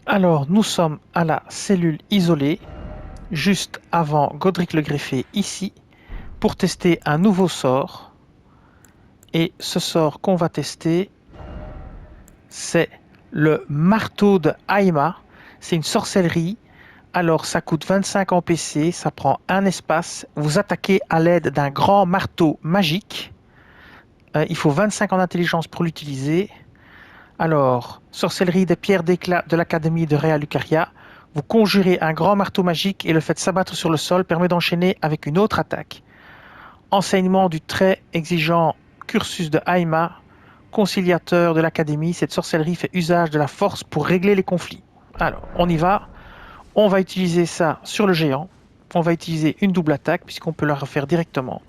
Alors, nous sommes à la cellule isolée, juste avant Godric le Greffé, ici, pour tester un nouveau sort. Et ce sort qu'on va tester, c'est le marteau de Haima. C'est une sorcellerie. Alors, ça coûte 25 en PC, ça prend un espace. Vous attaquez à l'aide d'un grand marteau magique. Il faut 25 en intelligence pour l'utiliser. Alors, sorcellerie des pierres d'éclat de l'Académie de Rea Lucaria. Vous conjurez un grand marteau magique et le faites s'abattre sur le sol permet d'enchaîner avec une autre attaque. Enseignement du très exigeant cursus de Haima, conciliateur de l'Académie, cette sorcellerie fait usage de la force pour régler les conflits. Alors, on y va. On va utiliser ça sur le géant. On va utiliser une double attaque puisqu'on peut la refaire directement.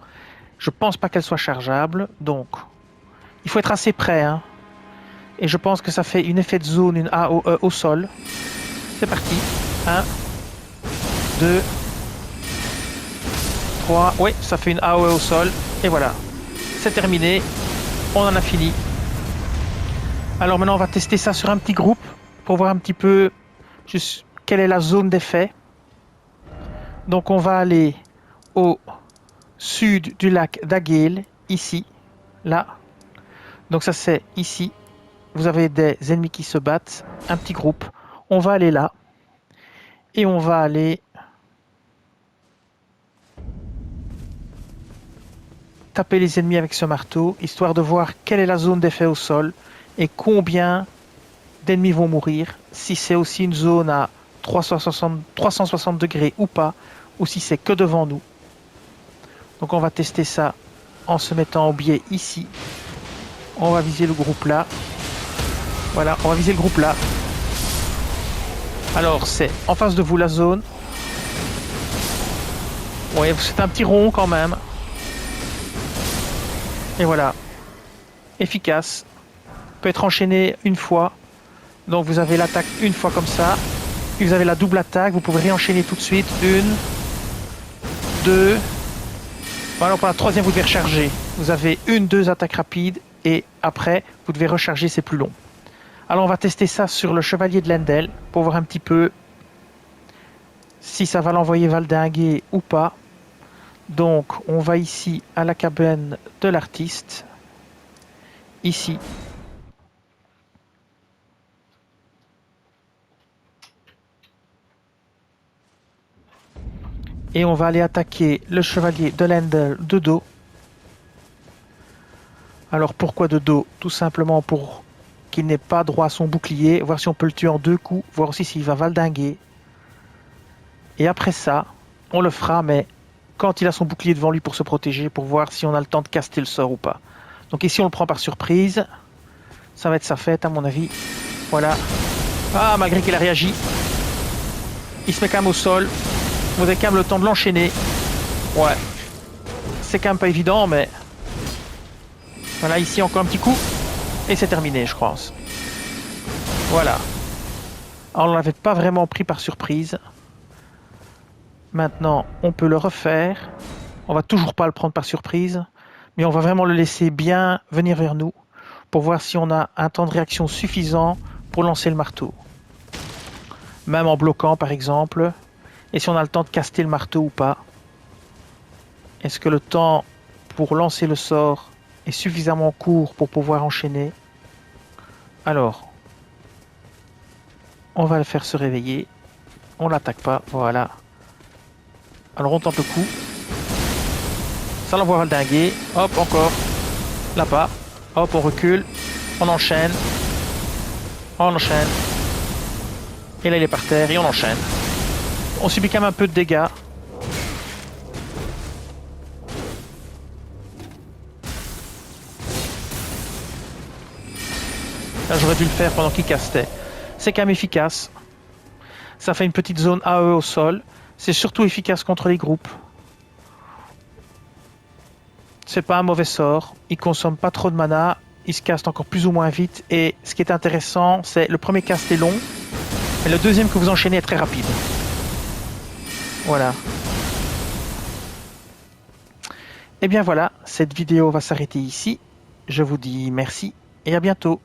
Je pense pas qu'elle soit chargeable, donc il faut être assez près, hein. Et je pense que ça fait une effet de zone, une AOE au sol. C'est parti. 1, 2, 3. Oui, ça fait une AOE au sol. Et voilà. C'est terminé. On en a fini. Alors maintenant, on va tester ça sur un petit groupe pour voir un petit peu juste quelle est la zone d'effet. Donc on va aller au sud du lac d'Aghel, ici, là. Donc ça c'est ici. Vous avez des ennemis qui se battent, un petit groupe. On va aller là. Et on va aller taper les ennemis avec ce marteau, histoire de voir quelle est la zone d'effet au sol et combien d'ennemis vont mourir, si c'est aussi une zone à 360 degrés ou pas, ou si c'est que devant nous. Donc on va tester ça en se mettant au biais ici. On va viser le groupe là. Voilà, on va viser le groupe là. Alors c'est en face de vous la zone. Ouais, c'est un petit rond quand même. Et voilà. Efficace. Peut être enchaîné une fois. Donc vous avez l'attaque une fois comme ça. Puis vous avez la double attaque. Vous pouvez réenchaîner tout de suite. 1, 2. Voilà, pour la troisième, vous devez recharger. Vous avez 1, 2 attaques rapides. Et après, vous devez recharger, c'est plus long. Alors on va tester ça sur le chevalier de Lendel. Pour voir un petit peu si ça va l'envoyer valdinguer ou pas. Donc on va ici à la cabane de l'artiste. Ici. Et on va aller attaquer le chevalier de Lendel de dos. Alors pourquoi de dos? Tout simplement pour qu'il n'ait pas droit à son bouclier, voir si on peut le tuer en 2 coups, voir aussi s'il va valdinguer. Et après ça, on le fera, mais quand il a son bouclier devant lui pour se protéger, pour voir si on a le temps de caster le sort ou pas. Donc ici on le prend par surprise. Ça va être sa fête à mon avis. Voilà. Ah, malgré qu'il a réagi. Il se met quand même au sol. Vous avez quand même le temps de l'enchaîner. Ouais. C'est quand même pas évident, mais... Voilà, ici encore un petit coup. Et c'est terminé, je pense. Voilà. Alors, on ne l'avait pas vraiment pris par surprise. Maintenant, on peut le refaire. On va toujours pas le prendre par surprise. Mais on va vraiment le laisser bien venir vers nous. Pour voir si on a un temps de réaction suffisant pour lancer le marteau. Même en bloquant, par exemple. Et si on a le temps de caster le marteau ou pas. Est-ce que le temps pour lancer le sort est suffisamment court pour pouvoir enchaîner? Alors, on va le faire se réveiller. On l'attaque pas, voilà. Alors on tente le coup. Ça l'envoie valdinguer. Hop, encore. Là pas. Hop, on recule. On enchaîne. On enchaîne. Et là il est par terre et on enchaîne. On subit quand même un peu de dégâts. Là j'aurais dû le faire pendant qu'il castait. C'est quand même efficace. Ça fait une petite zone AE au sol. C'est surtout efficace contre les groupes. C'est pas un mauvais sort. Il consomme pas trop de mana. Il se caste encore plus ou moins vite. Et ce qui est intéressant, c'est le premier cast est long. Mais le deuxième que vous enchaînez est très rapide. Voilà. Et bien voilà, cette vidéo va s'arrêter ici. Je vous dis merci et à bientôt.